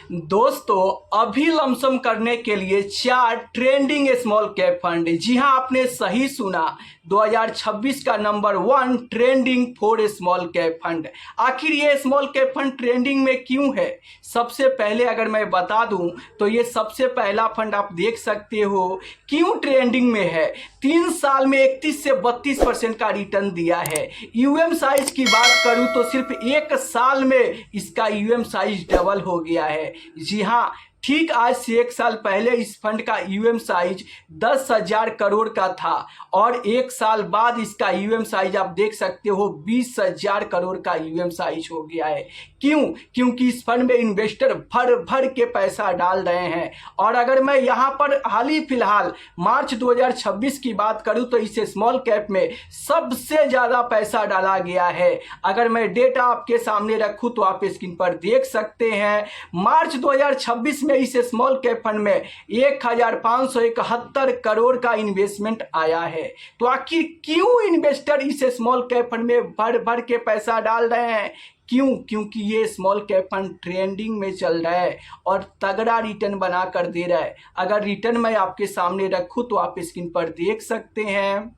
दोस्तों, अभी लमसम करने के लिए 4 ट्रेंडिंग स्मॉल कैप फंड। जी हां, आपने सही सुना। 2026 का number 1 trending 4 small cap fund. आखिर ये स्मॉल कैप फंड ट्रेंडिंग में क्यों है? सबसे पहले अगर मैं बता दूं तो ये सबसे पहला फंड आप देख सकते हो क्यों ट्रेंडिंग में है। 3 साल में 31 से 32% का रिटर्न दिया है। यूएम साइज की बात करूं तो सिर्फ 1 साल में इसका यूएम साइज डबल हो गया है। जी हाँ, ठीक आज से 1 साल पहले इस फंड का यूएम साइज 10,000 करोड़ का था और 1 साल बाद इसका यूएम साइज आप देख सकते हो 20,000 करोड़ का यूएम साइज हो गया है। क्यों? क्योंकि इस फंड में इन्वेस्टर भर भर के पैसा डाल रहे हैं। और अगर मैं यहाँ पर हाल ही फिलहाल मार्च 2026 की बात करूँ तो इस स्मॉल कैप में सबसे ज़्यादा पैसा डाला गया है। अगर मैं डेटा आपके सामने रखूँ तो आप स्क्रीन पर देख सकते हैं। मार्च 2026 में इस स्मॉल कैप फंड में 1571 करोड़ का इन्वेस्टमेंट आया है। तो आखिर क्यों इन्वेस्टर इस स्मॉल कैप फंड में भर भर के पैसा डाल रहे हैं? क्यों? क्योंकि ये स्मॉल कैप फंड ट्रेंडिंग में चल रहा है और तगड़ा रिटर्न बना कर दे रहा है। अगर रिटर्न मैं आपके सामने रखूं तो आप स्क्रीन पर देख सकते हैं।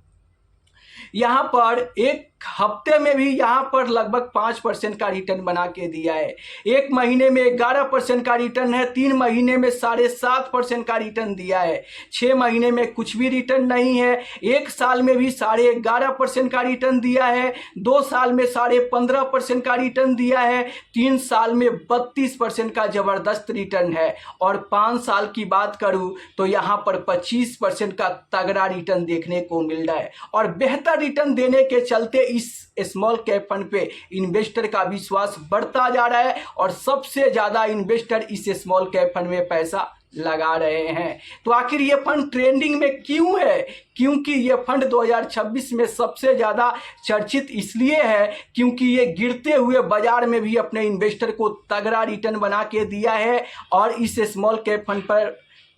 यहाँ पर एक हफ्ते में भी यहाँ पर लगभग 5% का रिटर्न बना के दिया है। 1 महीने में 11% का रिटर्न है। 3 महीने में 7.5% का रिटर्न दिया है। 6 महीने में कुछ भी रिटर्न नहीं है। 1 साल में भी 11.5% का रिटर्न दिया है। 2 साल में 15.5% का रिटर्न दिया है। 3 साल में 32% का जबरदस्त रिटर्न है और 5 साल की बात करूं तो यहाँ पर 25% का तगड़ा रिटर्न देखने को मिल रहा है। और बेहतर रिटर्न देने के चलते इस स्मॉल कैप फंड पे इन्वेस्टर का विश्वास बढ़ता जा रहा है और सबसे ज्यादा इन्वेस्टर इस स्मॉल कैप फंड में पैसा लगा रहे हैं। तो आखिर ये फंड ट्रेंडिंग में क्यों है? क्योंकि ये फंड 2026 में सबसे ज़्यादा चर्चित इसलिए है क्योंकि ये गिरते हुए बाजार में भी अपने इन्वेस्टर को तगड़ा रिटर्न बना के दिया है और इस स्मॉल कैप फंड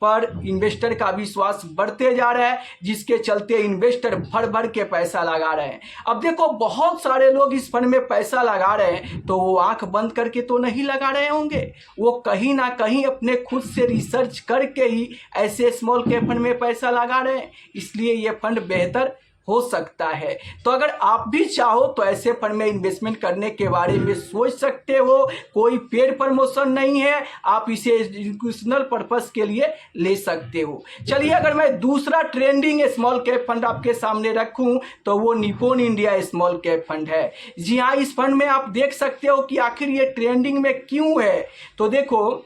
पर इन्वेस्टर का विश्वास बढ़ते जा रहा है, जिसके चलते इन्वेस्टर भर भर के पैसा लगा रहे हैं। अब देखो, बहुत सारे लोग इस फंड में पैसा लगा रहे हैं तो वो आंख बंद करके तो नहीं लगा रहे होंगे। वो कहीं ना कहीं अपने खुद से रिसर्च करके ही ऐसे स्मॉल कैप फंड में पैसा लगा रहे हैं। इसलिए ये फंड बेहतर हो सकता है। तो अगर आप भी चाहो तो ऐसे फंड में इन्वेस्टमेंट करने के बारे में सोच सकते हो। कोई पेड प्रमोशन नहीं है, आप इसे एजुकेशनल पर्पस के लिए ले सकते हो। चलिए, अगर मैं दूसरा ट्रेंडिंग स्मॉल कैप फंड आपके सामने रखूं तो वो Nippon India small cap fund है। जी हाँ, इस फंड में आप देख सकते हो कि आखिर ये ट्रेंडिंग में क्यों है। तो देखो,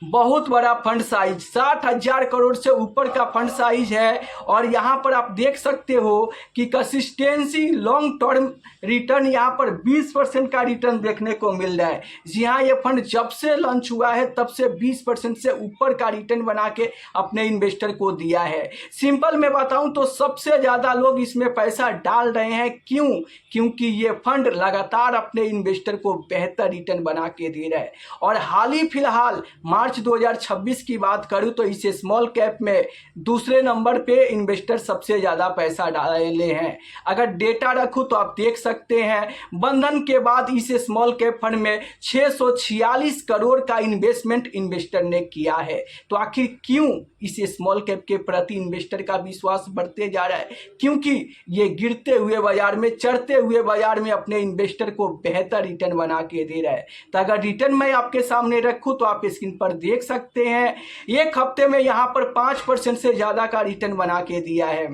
बहुत बड़ा फंड साइज 60,000 करोड़ से ऊपर का फंड साइज है और यहाँ पर आप देख सकते हो कि कंसिस्टेंसी लॉन्ग टर्म रिटर्न यहाँ पर 20% का रिटर्न देखने को मिल रहा है। जी हाँ, ये फंड जब से लॉन्च हुआ है तब से 20% से ऊपर का रिटर्न बना के अपने इन्वेस्टर को दिया है। सिंपल मैं बताऊं तो सबसे ज़्यादा लोग इसमें पैसा डाल रहे हैं। क्यों? क्योंकि ये फंड लगातार अपने इन्वेस्टर को बेहतर रिटर्न बना के दे रहा है। और हाल ही फिलहाल मार्च 2026 की बात करूं तो इस स्मॉल कैप में दूसरे नंबर पे इन्वेस्टर सबसे ज्यादा पैसा डाले हैं। अगर डेटा रखूं तो आप देख सकते हैं बंधन के बाद इस स्मॉल कैप फंड में 646 करोड़ का इन्वेस्टमेंट इन्वेस्टर ने किया है। तो आखिर क्यों इस स्मॉल कैप के प्रति इन्वेस्टर का विश्वास बढ़ते जा रहा है? क्योंकि ये गिरते हुए बाजार में, चढ़ते हुए बाजार में अपने इन्वेस्टर को बेहतर रिटर्न बना के दे रहा है। तो अगर रिटर्न मैं आपके सामने रखूं तो आप स्क्रीन पर देख सकते हैं। 1 हफ्ते में यहां पर 5% से ज्यादा का रिटर्न बना के दिया है।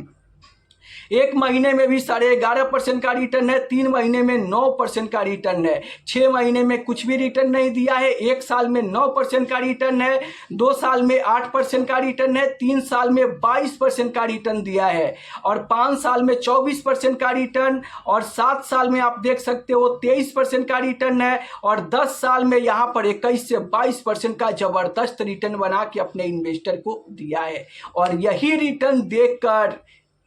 1 महीने में भी 11.5% का रिटर्न है। 3 महीने में 9% का रिटर्न है। 6 महीने में कुछ भी रिटर्न नहीं दिया है। 1 साल में 9% का रिटर्न है। 2 साल में 8% का रिटर्न है। 3 साल में 22% का रिटर्न दिया है और 5 साल में 24% का रिटर्न और 7 साल में आप देख सकते हो 23% का रिटर्न है और 10 साल में यहाँ पर 21 से 22% का जबरदस्त रिटर्न बना के अपने इन्वेस्टर को दिया है। और यही रिटर्न देखकर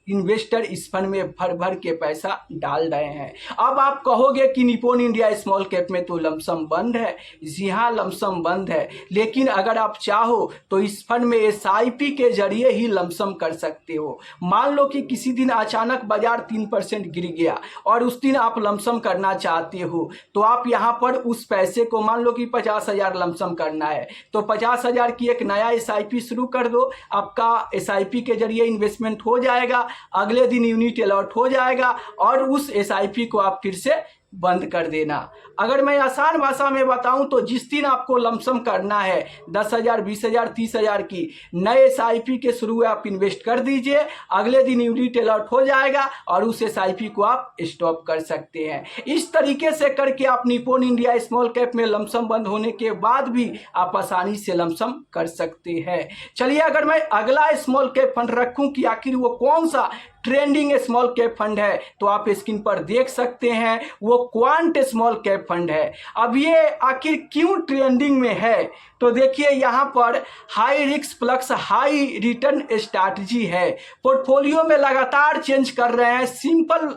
इन्वेस्टर इस फंड में भर भर के पैसा डाल रहे हैं। अब आप कहोगे कि निप्पॉन इंडिया स्मॉल कैप में तो लमसम बंद है। जी हाँ, लमसम बंद है, लेकिन अगर आप चाहो तो इस फंड में SIP के जरिए ही लमसम कर सकते हो। मान लो कि किसी दिन अचानक बाजार 3% गिर गया और उस दिन आप लमसम करना चाहते हो, तो आप यहाँ पर उस पैसे को, मान लो कि 50,000 लमसम करना है, तो 50,000 की एक नया SIP शुरू कर दो। आपका SIP के जरिए इन्वेस्टमेंट हो जाएगा, अगले दिन यूनिट अलॉट हो जाएगा और उस SIP को आप फिर से बंद कर देना। अगर मैं आसान भाषा में बताऊं तो जिस दिन आपको लमसम करना है 10,000, 20,000, 30,000 की नए SIP के शुरू आप इन्वेस्ट कर दीजिए, अगले दिन यूनिट अलॉट हो जाएगा और उस SIP को आप स्टॉप कर सकते हैं। इस तरीके से करके आप निप्पॉन इंडिया स्मॉल कैप में लमसम बंद होने के बाद भी आप आसानी से लमसम कर सकते हैं। चलिए, अगर मैं अगला स्मॉल कैप फंड रखूं कि आखिर वो कौन सा ट्रेंडिंग स्मॉल कैप फंड है, तो आप स्क्रीन पर देख सकते हैं वो क्वांट स्मॉल कैप फंड है। अब ये आखिर क्यों ट्रेंडिंग में है, तो देखिए यहाँ पर high risk plus high return strategy है। पोर्टफोलियो में लगातार चेंज कर रहे हैं। सिंपल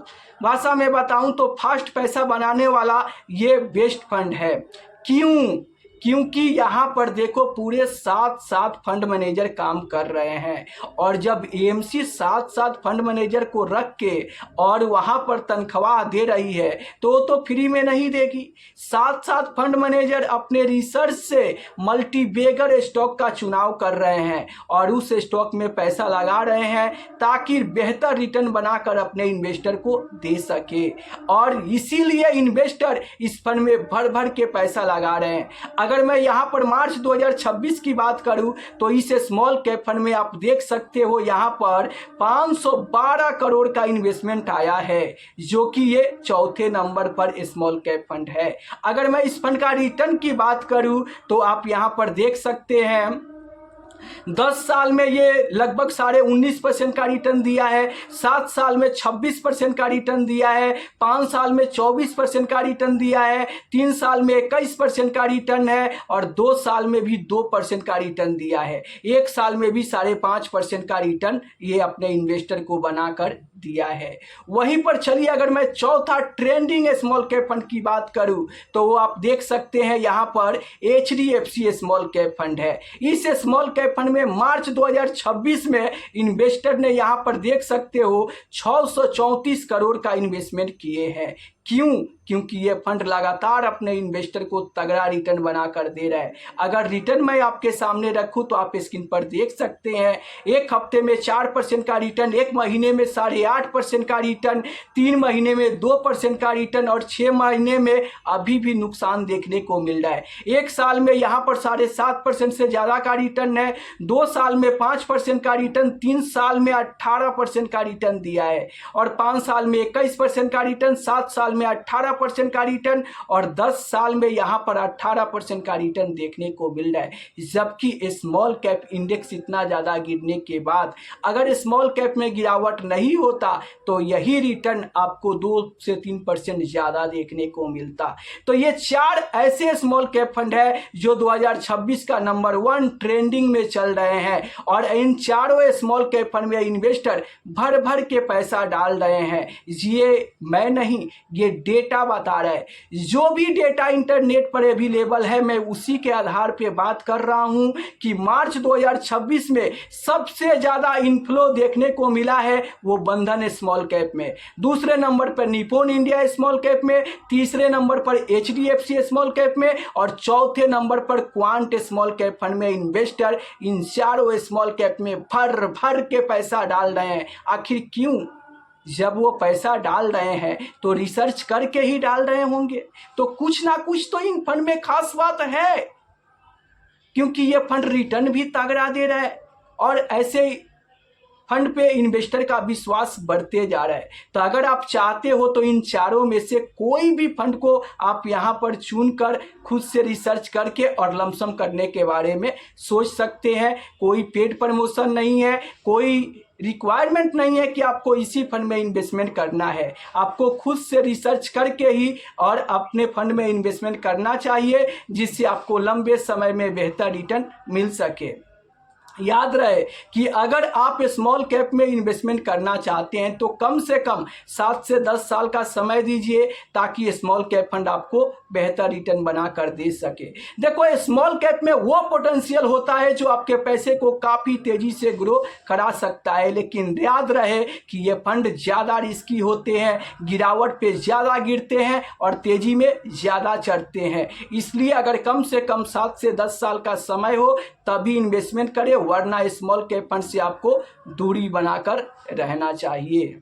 भाषा में बताऊं तो फास्ट पैसा बनाने वाला ये बेस्ट फंड है। क्यों? क्योंकि यहाँ पर देखो पूरे 7 फंड मैनेजर काम कर रहे हैं, और जब AMC 7 फंड मैनेजर को रख के और वहाँ पर तनख्वाह दे रही है तो फ्री में नहीं देगी। 7 फंड मैनेजर अपने रिसर्च से मल्टीबैगर स्टॉक का चुनाव कर रहे हैं और उस स्टॉक में पैसा लगा रहे हैं ताकि बेहतर रिटर्न बनाकर अपने इन्वेस्टर को दे सके, और इसीलिए इन्वेस्टर इस फंड में भर भर के पैसा लगा रहे हैं। अगर मैं यहाँ पर मार्च 2026 की बात करूँ तो इस स्मॉल कैप फंड में आप देख सकते हो यहाँ पर 512 करोड़ का इन्वेस्टमेंट आया है, जो कि ये चौथे नंबर पर स्मॉल कैप फंड है। अगर मैं इस फंड का रिटर्न की बात करूँ तो आप यहाँ पर देख सकते हैं 10 साल में ये लगभग 19.5% का रिटर्न दिया है, 7 साल में 26% का रिटर्न दिया है, 5 साल में 24% का रिटर्न दिया है, 3 साल में 21% का रिटर्न है और 2 साल में भी 2% का रिटर्न दिया है। 1 साल में भी 5.5% का रिटर्न ये अपने इन्वेस्टर को बनाकर दिया है। वहीं पर चलिए, अगर मैं चौथा ट्रेंडिंग स्मॉल कैप फंड की बात करूं तो वो आप देख सकते हैं यहाँ पर HDFC स्मॉल कैप फंड है। इस स्मॉल कैप फंड में मार्च 2026 में इन्वेस्टर ने यहाँ पर देख सकते हो 634 करोड़ का इन्वेस्टमेंट किए हैं। क्यों? क्योंकि ये फंड लगातार अपने इन्वेस्टर को तगड़ा रिटर्न बनाकर दे रहा है। अगर रिटर्न मैं आपके सामने रखूं तो आप स्क्रीन पर देख सकते हैं, एक हफ्ते में 4% का रिटर्न, एक महीने में 8.5% का रिटर्न, 3 महीने में 2% का रिटर्न और 6 महीने में अभी भी नुकसान देखने को मिल रहा है। 1 साल में यहाँ पर 7.5% से ज़्यादा का रिटर्न है, 2 साल में 5% का रिटर्न, 3 साल में 18% का रिटर्न दिया है और 5 साल में 21% का रिटर्न, 7 साल में 18% का रिटर्न और 10 साल में यहां पर 18% का रिटर्न देखने को मिल रहा है। जबकि स्मॉल कैप इंडेक्स इतना ज्यादा गिरने के बाद अगर स्मॉल कैप में गिरावट नहीं होता तो यही रिटर्न आपको 2 से 3% ज्यादा देखने को मिलता। तो ये 4 ऐसे स्मॉल कैप फंड है जो 2026 का नंबर 1 ट्रेंडिंग में चल रहे हैं और इन चारों स्मॉल कैप फंड में इन्वेस्टर भर भर के पैसा डाल रहे हैं। ये मैं नहीं, ये डेटा बता रहा है। जो भी डेटा इंटरनेट पर अवेलेबल है मैं उसी के आधार पे बात कर रहा हूं कि मार्च 2026 में सबसे ज्यादा इनफ्लो देखने को मिला है वो बंधन स्मॉल कैप में, दूसरे नंबर पर निप्पॉन इंडिया स्मॉल कैप में, तीसरे नंबर पर HDFC स्मॉल कैप में और चौथे नंबर पर क्वांट स्मॉल कैप फंड में इन्वेस्टर इन चारों स्मॉल कैप में भर भर के पैसा डाल रहे हैं। आखिर क्यों? जब वो पैसा डाल रहे हैं तो रिसर्च करके ही डाल रहे होंगे, तो कुछ ना कुछ तो इन फंड में खास बात है, क्योंकि ये फंड रिटर्न भी तगड़ा दे रहा है और ऐसे फंड पे इन्वेस्टर का विश्वास बढ़ते जा रहा है। तो अगर आप चाहते हो तो इन चारों में से कोई भी फंड को आप यहाँ पर चुनकर खुद से रिसर्च करके और लमसम करने के बारे में सोच सकते हैं। कोई पेड प्रमोशन नहीं है, कोई रिक्वायरमेंट नहीं है कि आपको इसी फंड में इन्वेस्टमेंट करना है। आपको खुद से रिसर्च करके ही और अपने फंड में इन्वेस्टमेंट करना चाहिए, जिससे आपको लंबे समय में बेहतर रिटर्न मिल सके। याद रहे कि अगर आप स्मॉल कैप में इन्वेस्टमेंट करना चाहते हैं तो कम से कम 7 से 10 साल का समय दीजिए, ताकि स्मॉल कैप फंड आपको बेहतर रिटर्न बना कर दे सके। देखो, स्मॉल कैप में वो पोटेंशियल होता है जो आपके पैसे को काफ़ी तेज़ी से ग्रो करा सकता है, लेकिन याद रहे कि ये फंड ज़्यादा रिस्की होते हैं, गिरावट पे ज़्यादा गिरते हैं और तेज़ी में ज़्यादा चढ़ते हैं। इसलिए अगर कम से कम 7 से 10 साल का समय हो तभी इन्वेस्टमेंट करें, वरना स्मॉल कैप फंड से आपको दूरी बनाकर रहना चाहिए।